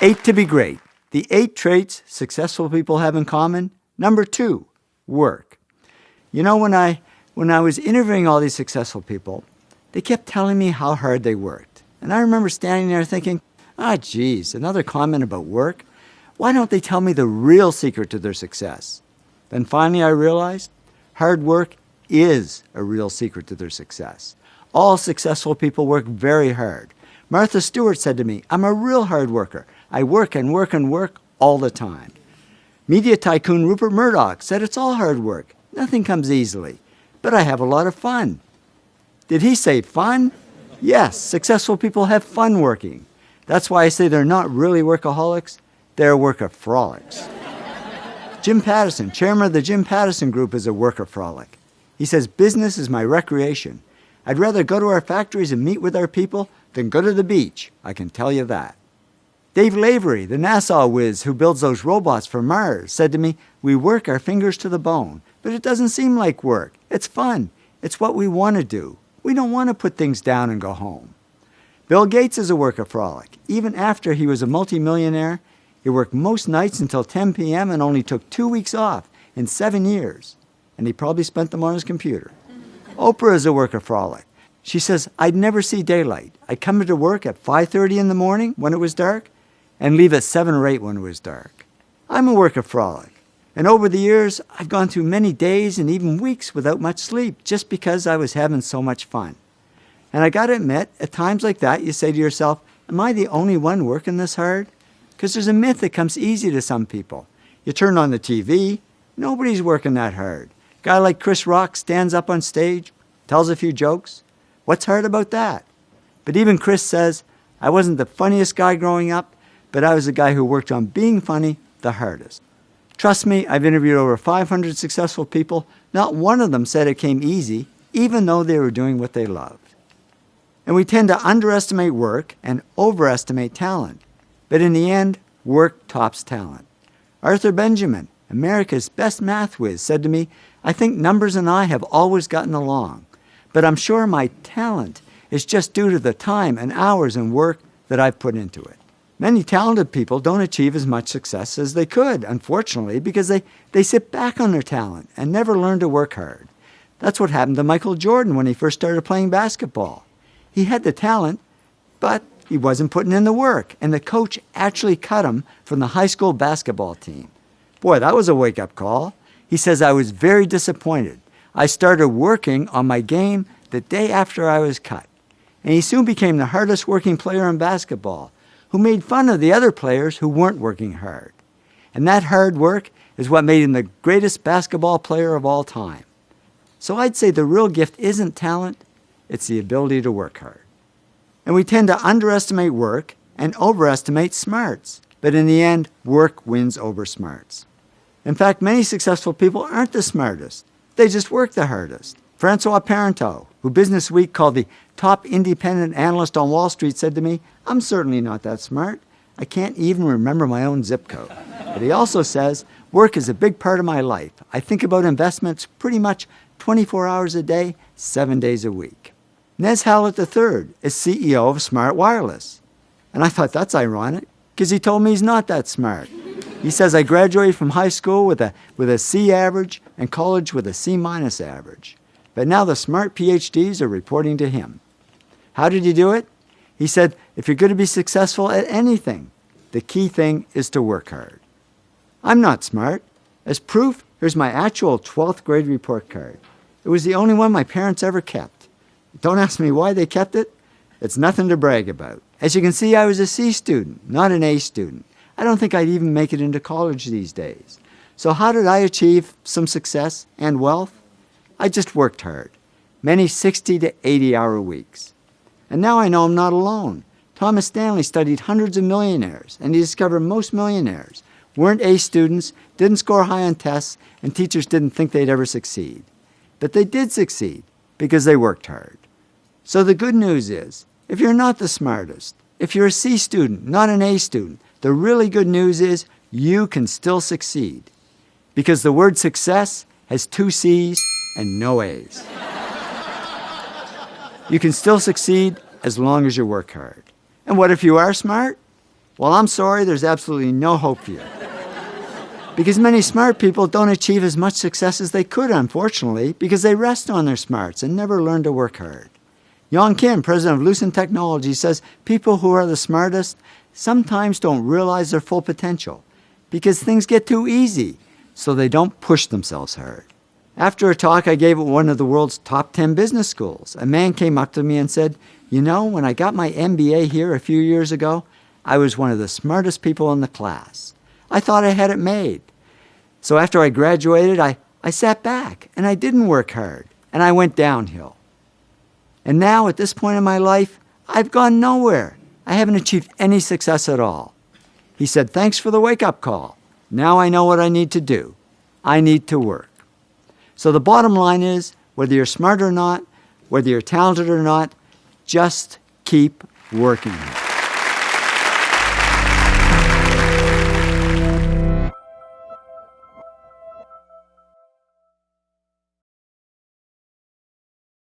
8 to be great. The 8 traits successful people have in common. Number 2, work. You know, when I was interviewing all these successful people, they kept telling me how hard they worked. And I remember standing there thinking, geez, another comment about work? Why don't they tell me the real secret to their success? Then finally I realized hard work is a real secret to their success. All successful people work very hard. Martha Stewart said to me, I'm a real hard worker. I work and work and work all the time. Media tycoon Rupert Murdoch said it's all hard work. Nothing comes easily. But I have a lot of fun. Did he say fun? Yes, successful people have fun working. That's why I say they're not really workaholics, they're workaholics. Jim Pattison, chairman of the Jim Pattison Group, is a workaholic. He says, business is my recreation. I'd rather go to our factories and meet with our people than go to the beach, I can tell you that. Dave Lavery, the NASA whiz who builds those robots for Mars, said to me, we work our fingers to the bone, but it doesn't seem like work. It's fun. It's what we want to do. We don't want to put things down and go home. Bill Gates is a workaholic. Even after he was a multimillionaire, he worked most nights until 10 p.m. and only took 2 weeks off in 7 years. And he probably spent them on his computer. Oprah is a workaholic. She says, I'd never see daylight. I'd come into work at 5:30 in the morning when it was dark and leave at 7 or 8 when it was dark. I'm a workaholic. And over the years, I've gone through many days and even weeks without much sleep just because I was having so much fun. And I got to admit, at times like that, you say to yourself, am I the only one working this hard? Because there's a myth that comes easy to some people. You turn on the TV, nobody's working that hard. A guy like Chris Rock stands up on stage, tells a few jokes. What's hard about that? But even Chris says, I wasn't the funniest guy growing up, but I was the guy who worked on being funny the hardest. Trust me, I've interviewed over 500 successful people. Not one of them said it came easy, even though they were doing what they loved. And we tend to underestimate work and overestimate talent. But in the end, work tops talent. Arthur Benjamin, America's best math whiz, said to me, I think numbers and I have always gotten along, but I'm sure my talent is just due to the time and hours and work that I've put into it. Many talented people don't achieve as much success as they could, unfortunately, because they sit back on their talent and never learn to work hard. That's what happened to Michael Jordan when he first started playing basketball. He had the talent, but he wasn't putting in the work, and the coach actually cut him from the high school basketball team. Boy, that was a wake-up call. He says, I was very disappointed. I started working on my game the day after I was cut. And he soon became the hardest working player in basketball, who made fun of the other players who weren't working hard. And that hard work is what made him the greatest basketball player of all time. So I'd say the real gift isn't talent, it's the ability to work hard. And we tend to underestimate work and overestimate smarts. But in the end, work wins over smarts. In fact, many successful people aren't the smartest. They just work the hardest. Francois Parenteau, who Business Week called the top independent analyst on Wall Street, said to me, I'm certainly not that smart. I can't even remember my own zip code. But he also says, work is a big part of my life. I think about investments pretty much 24 hours a day, 7 days a week. Nez Hallett III is CEO of Smart Wireless. And I thought that's ironic, because he told me he's not that smart. He says, I graduated from high school with a C average and college with a C- average. But now the smart PhDs are reporting to him. How did he do it? He said, if you're going to be successful at anything, the key thing is to work hard. I'm not smart. As proof, here's my actual 12th grade report card. It was the only one my parents ever kept. Don't ask me why they kept it. It's nothing to brag about. As you can see, I was a C student, not an A student. I don't think I'd even make it into college these days. So how did I achieve some success and wealth? I just worked hard, many 60 to 80-hour weeks. And now I know I'm not alone. Thomas Stanley studied hundreds of millionaires, and he discovered most millionaires weren't A students, didn't score high on tests, and teachers didn't think they'd ever succeed. But they did succeed because they worked hard. So the good news is, if you're not the smartest, if you're a C student, not an A student, the really good news is you can still succeed. Because the word success has 2 C's and no A's. You can still succeed as long as you work hard. And what if you are smart? Well, I'm sorry, there's absolutely no hope for you. Because many smart people don't achieve as much success as they could, unfortunately, because they rest on their smarts and never learn to work hard. Yong Kim, president of Lucent Technology, says people who are the smartest sometimes don't realize their full potential because things get too easy, so they don't push themselves hard. After a talk I gave at one of the world's top 10 business schools, a man came up to me and said, "You know, when I got my MBA here a few years ago, I was one of the smartest people in the class. I thought I had it made. So after I graduated, I sat back and I didn't work hard and I went downhill. And now at this point in my life, I've gone nowhere. I haven't achieved any success at all." He said, "Thanks for the wake-up call. Now I know what I need to do. I need to work." So the bottom line is, whether you're smart or not, whether you're talented or not, just keep working.